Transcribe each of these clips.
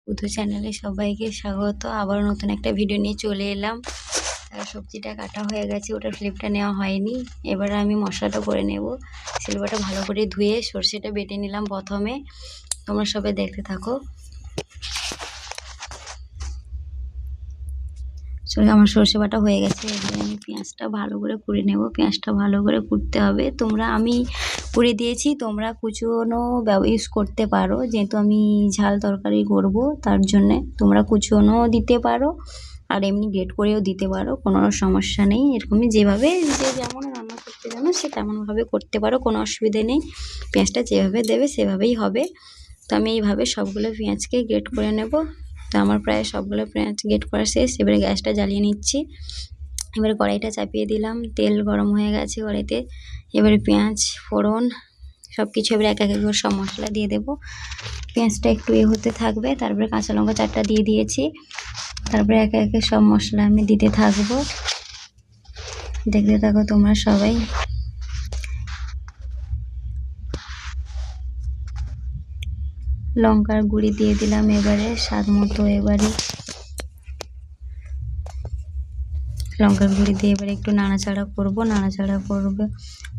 বুধু চ্যানেলে সবাইকে স্বাগত। আবার নতুন একটা ভিডিও নিয়ে চলে এলাম। সবজিটা কাটা হয়ে গেছে, ওটার ফ্লিপটা নেওয়া হয়নি। এবার আমি মশলাটা করে নেব। সিলভারটা ভালো করে ধুয়ে সর্ষেটা বেটে নিলাম প্রথমে। তোমরা সবাই দেখতে থাকো। আমার সর্ষে বাটা হয়ে গেছে। এবারে আমি পেঁয়াজটা ভালো করে কুড়ে নেব। পেঁয়াজটা ভালো করে কুটতে হবে। আমি কুড়ে দিয়েছি, তোমরা কুচোনো ইউজ করতে পারো, যেহেতু আমি ঝাল তরকারি করব তার জন্যে তোমরা কুচোনো দিতে পারো আর এমনি গ্রেট করেও দিতে পারো, কোনো সমস্যা নেই। এরকমই যেভাবে যে যেমন রান্না করতে জানো সে তেমনভাবে করতে পারো, কোনো অসুবিধে নেই। পেঁয়াজটা যেভাবে দেবে সেভাবেই হবে। তো আমি এইভাবে সবগুলো পেঁয়াজকে গ্রেট করে নেব। তো আমার প্রায় সবগুলো পেঁয়াজ গ্রেট করা শেষ। এবারে গ্যাসটা জ্বালিয়ে নিচ্ছি। এবারে কড়াইটা চাপিয়ে দিলাম, তেল গরম হয়ে গেছে কড়াইতে। এবারে পেঁয়াজ ফোড়ন সব কিছু এবারে এক এক করে সব মশলা দিয়ে দেবো। পেঁয়াজটা একটু হতে থাকবে, তারপরে কাঁচা লঙ্কা 4টা দিয়ে দিয়েছি। তারপরে একে একে সব মশলা আমি দিতে থাকবো, দেখতে থাকো তোমরা সবাই। লঙ্কার গুঁড়ি দিয়ে দিলাম এবারে স্বাদ মতো। এবারে লঙ্কার গুঁড়ি দিয়ে এবারে একটু নাড়াচাড়া করবো,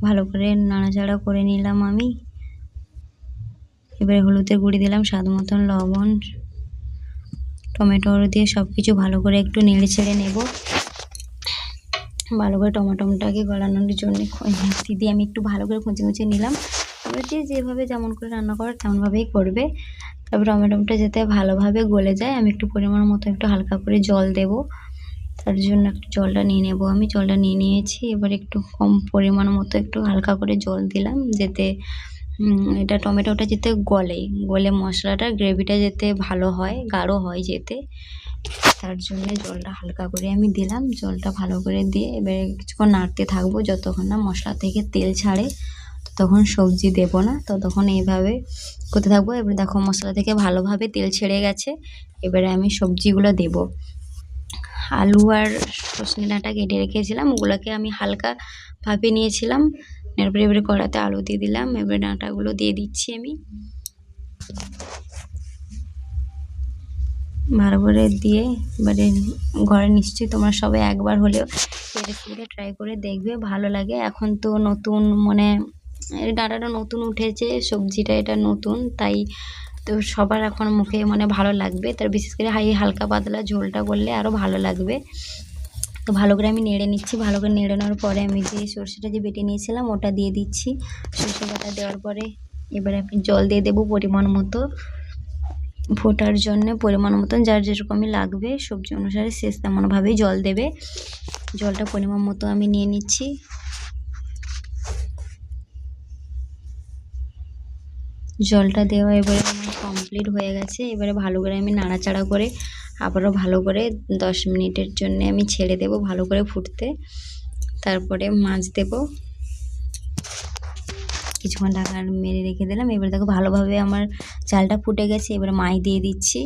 ভালো করে নাড়াচাড়া করে নিলাম আমি। এবারে হলুদের গুঁড়ি দিলাম, স্বাদ মতন লবণ, টমেটো দিয়ে সব কিছু ভালো করে একটু নেড়ে ছেড়ে নেব। ভালো করে টমেটোটাকে গলানোর জন্য মিক্সি দিয়ে আমি একটু ভালো করে কুচি নিলাম। তারপরে যেভাবে যেমন করে রান্না করার তেমনভাবেই করবে। তারপর টমেটোটা যাতে ভালোভাবে গলে যায় আমি একটু পরিমাণ মতো একটু হালকা করে জল দেব। তার জন্য একটু জলটা নিয়ে নেব। আমি জলটা নিয়ে নিয়েছি। এবার একটু কম পরিমাণ মতো একটু হালকা করে জল দিলাম, যাতে এটা টমেটোটা যাতে গলে মশলাটা গ্রেভিটা যাতে ভালো হয়, গাঢ় হয় যেতে, তার জন্য জলটা হালকা করে আমি দিলাম। জলটা ভালো করে দিয়ে এবারে কিছুক্ষণ নাড়তে থাকবো যতক্ষণ না মশলা থেকে তেল ছাড়ে। তখন সবজি দেব না, ততক্ষণ এইভাবে করতে থাকবো। এবার দেখো মশলা থেকে ভালোভাবে তেল ছেড়ে গেছে। এবারে আমি সবজিগুলো দেব। আলু আর সজনে ডাঁটা কেটে রেখেছিলাম, ওগুলোকে আমি হালকা ভাপে নিয়েছিলাম। এরপরে এবারে কড়াতে আলু দিয়ে দিলাম। এবারে ডাঁটাগুলো দিয়ে দিচ্ছি আমি ভালো করে দিয়ে। এবারে ঘরে নিশ্চয়ই তোমরা সবাই একবার হলেও এই রেসিপিটা ট্রাই করে দেখবে, ভালো লাগে। এখন তো নতুন ডাঁটাটা নতুন উঠেছে, সবজিটা এটা নতুন, তাই তো সবার এখন মুখে ভালো লাগবে। তার বিশেষ করে হালকা পাতলা ঝোলটা করলে আরও ভালো লাগবে। তো ভালো করে আমি নেড়ে নিচ্ছি। ভালো করে নেড়ে নেওয়ার পরে আমি যে সর্ষেটা যে বেটে নিয়েছিলাম ওটা দিয়ে দিচ্ছি। সর্ষে বাটা দেওয়ার পরে এবারে আমি জল দিয়ে দেবো পরিমাণ মতো, ফোটার জন্য পরিমাণ মতন যার যেরকমই লাগবে সবজি অনুসারে শেষ তেমনভাবেই জল দেবে। জলটা পরিমাণ মতো আমি নিয়ে নিচ্ছি। জলটা দেওয়া এবারে আমার কমপ্লিট হয়ে গেছে। এবারে ভালো করে আমি নাড়াচাড়া করে আবারও ভালো করে 10 মিনিটের জন্য আমি ছেড়ে দেব ভালো করে ফুটতে। তারপরে মাছ দেব, কিছুক্ষণ ঢাকা মেরে রেখে দিলাম। এবারে দেখো ভালোভাবে আমার চালটা ফুটে গেছে। এবারে মাছ দিয়ে দিচ্ছি।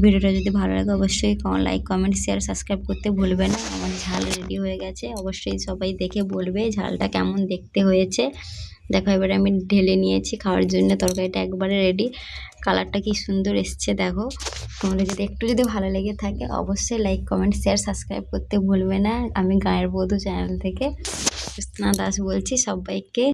ভিডিওটা যদি ভালো লাগে অবশ্যই লাইক কমেন্ট শেয়ার সাবস্ক্রাইব করতে ভুলবে না। আমার ঝাল রেডি হয়ে গেছে, অবশ্যই সবাই দেখে বলবে ঝালটা কেমন দেখতে হয়েছে। দেখো এবারে আমি ঢেলে নিয়েছি খাওয়ার জন্য। তরকারিটা একবারে রেডি। কালারটা কি সুন্দর এসছে দেখো। তোমাদের যদি ভালো লেগে থাকে অবশ্যই লাইক কমেন্ট শেয়ার সাবস্ক্রাইব করতে ভুলবে না। আমি গাঁয়ের বধূ চ্যানেল থেকে সুস্না দাস বলছি সবাইকে।